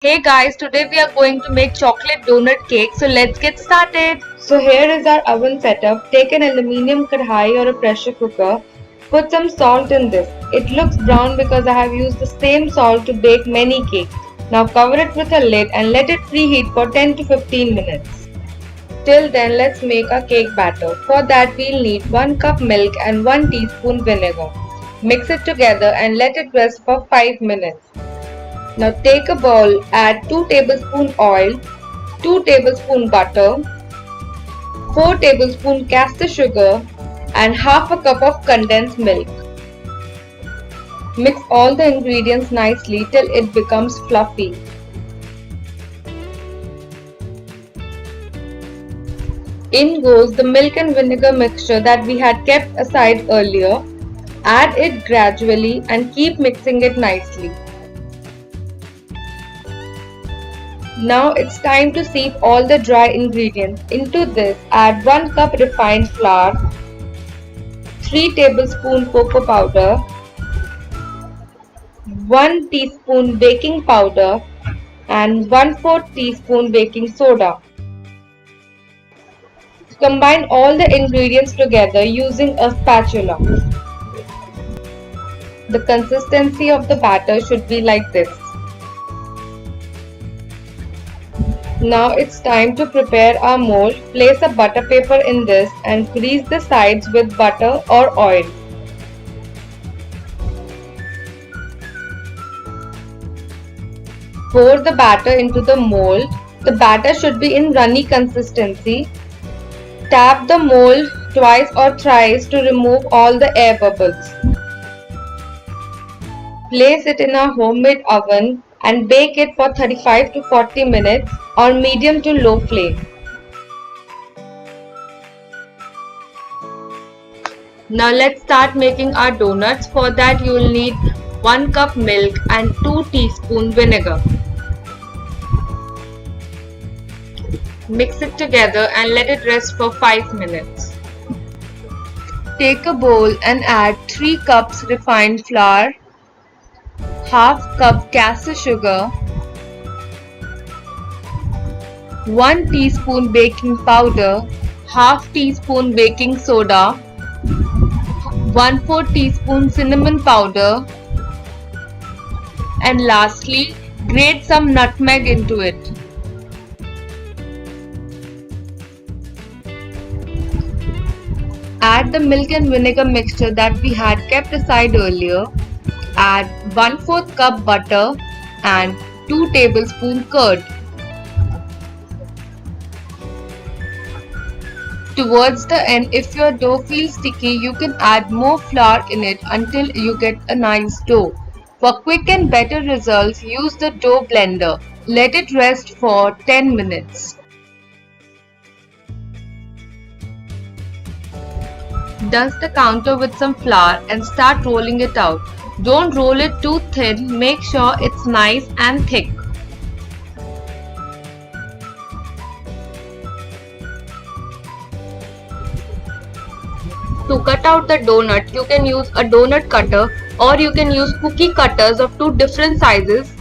Hey guys, today we are going to make chocolate donut cake, so let's get started. So here is our oven setup. Take an aluminium kadhai or a pressure cooker. Put some salt in this. It looks brown because I have used the same salt to bake many cakes. Now cover it with a lid and let it preheat for 10 to 15 minutes. Till then, let's make our cake batter. For that, we'll need 1 cup milk and 1 teaspoon vinegar. Mix it together and let it rest for 5 minutes. Now take a bowl, add 2 tablespoon oil, 2 tablespoon butter, 4 tablespoon caster sugar and half a cup of condensed milk. Mix all the ingredients nicely till it becomes fluffy. In goes the milk and vinegar mixture that we had kept aside earlier. Add it gradually and keep mixing it nicely. Now it's time to sieve all the dry ingredients. Into this, add 1 cup refined flour, 3 tablespoon cocoa powder, 1 teaspoon baking powder and 1/4 teaspoon baking soda. Combine all the ingredients together using a spatula. The consistency of the batter should be like this. Now it's time to prepare our mold. Place a butter paper in this and grease the sides with butter or oil. Pour the batter into the mold. The batter should be in runny consistency. Tap the mold twice or thrice to remove all the air bubbles. Place it in a homemade oven and bake it for 35 to 40 minutes on medium to low flame. Now let's start making our donuts. For that you will need 1 cup milk and 2 teaspoon vinegar. Mix it together and let it rest for 5 minutes. Take a bowl and add 3 cups refined flour, half cup caster sugar, 1 teaspoon baking powder, half teaspoon baking soda, 1/4 teaspoon cinnamon powder, and lastly grate some nutmeg into it. Add the milk and vinegar mixture that we had kept aside earlier. Add 1/4 cup butter and 2 tablespoon curd. Towards the end, if your dough feels sticky, you can add more flour in it until you get a nice dough. For quick and better results, use the dough blender. Let it rest for 10 minutes. Dust the counter with some flour and start rolling it out. Don't roll it too thin, make sure it's nice and thick. To cut out the donut, you can use a donut cutter or you can use cookie cutters of 2 different sizes.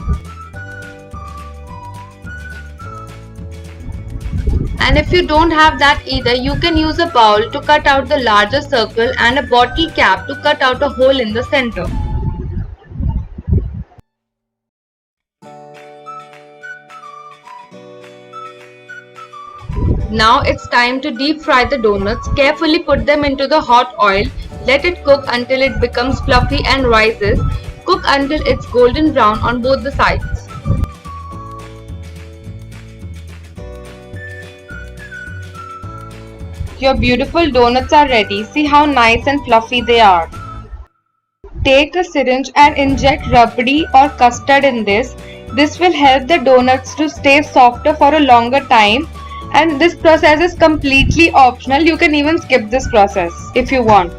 And if you don't have that either, you can use a bowl to cut out the larger circle and a bottle cap to cut out a hole in the center. Now it's time to deep fry the donuts. Carefully put them into the hot oil. Let it cook until it becomes fluffy and rises. Cook until it's golden brown on both the sides. Your beautiful donuts are ready. See how nice and fluffy they are. Take a syringe and inject rubbery or custard in this. This will help the donuts to stay softer for a longer time, and this process is completely optional. You can even skip this process if you want.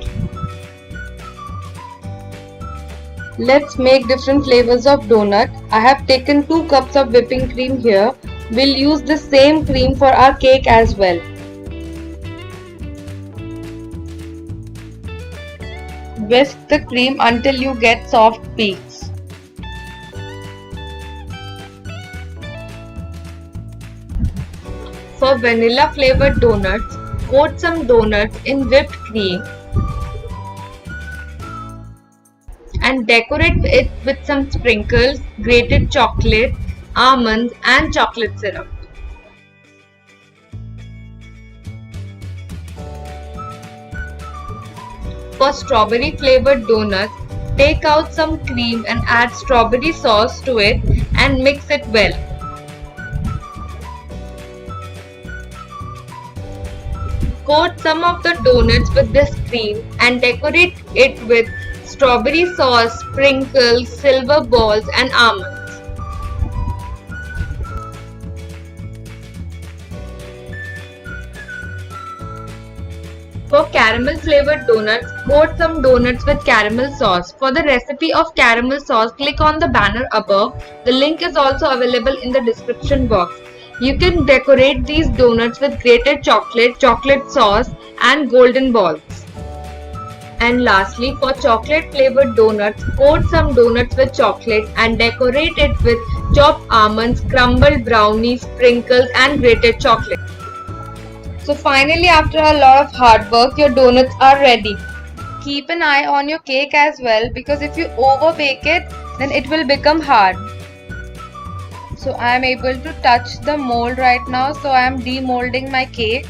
Let's make different flavors of donut. I have taken 2 cups of whipping cream here. We'll use the same cream for our cake as well. Whisk the cream until you get soft peaks. For vanilla flavored donuts, coat some donuts in whipped cream and decorate it with some sprinkles, grated chocolate, almonds and chocolate syrup. For strawberry flavored donuts, take out some cream and add strawberry sauce to it and mix it well. Coat some of the donuts with this cream and decorate it with strawberry sauce, sprinkles, silver balls and almonds. For caramel flavored donuts, coat some donuts with caramel sauce. For the recipe of caramel sauce, click on the banner above. The link is also available in the description box. You can decorate these donuts with grated chocolate, chocolate sauce and golden balls. And lastly, for chocolate flavored donuts, coat some donuts with chocolate and decorate it with chopped almonds, crumbled brownies, sprinkles and grated chocolate. So finally, after a lot of hard work, your donuts are ready. Keep an eye on your cake as well, because if you over bake it, then it will become hard. So I am able to touch the mold right now, so I am demolding my cake.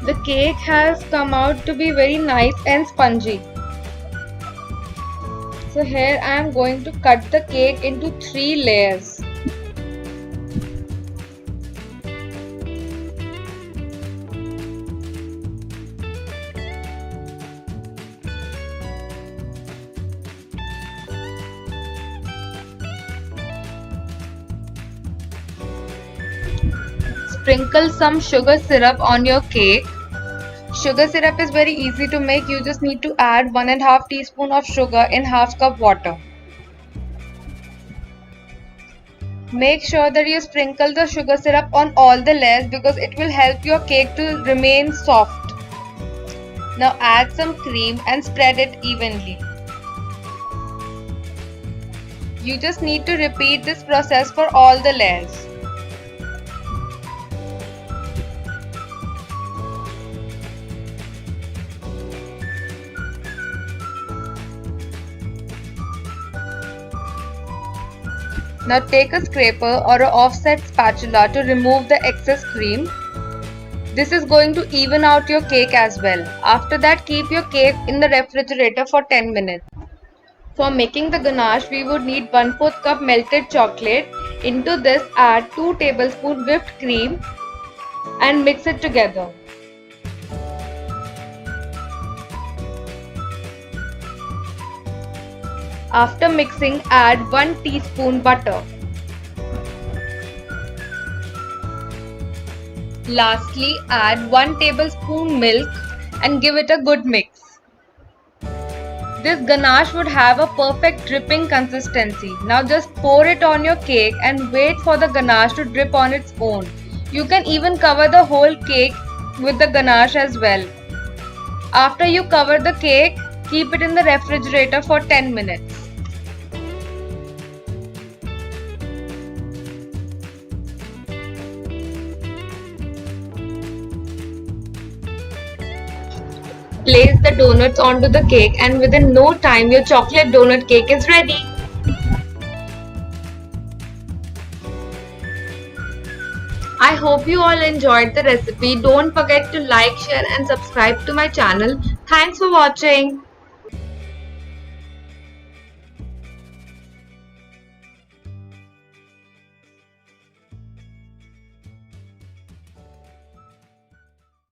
The cake has come out to be very nice and spongy. So here I am going to cut the cake into 3 layers. Sprinkle some sugar syrup on your cake. Sugar syrup is very easy to make. You just need to add 1.5 teaspoon of sugar in half cup water. Make sure that you sprinkle the sugar syrup on all the layers, because it will help your cake to remain soft. Now add some cream and spread it evenly. You just need to repeat this process for all the layers. Now take a scraper or an offset spatula to remove the excess cream. This is going to even out your cake as well. After that, keep your cake in the refrigerator for 10 minutes. For making the ganache, we would need 1/4 cup melted chocolate. Into this, add 2 tablespoons whipped cream and mix it together. After mixing, add 1 teaspoon butter. Lastly, add 1 tablespoon milk and give it a good mix. This ganache would have a perfect dripping consistency. Now just pour it on your cake and wait for the ganache to drip on its own. You can even cover the whole cake with the ganache as well. After you cover the cake, keep it in the refrigerator for 10 minutes. Place the donuts onto the cake, and within no time your chocolate donut cake is ready. I hope you all enjoyed the recipe. Don't forget to like, share and subscribe to my channel. Thanks for watching.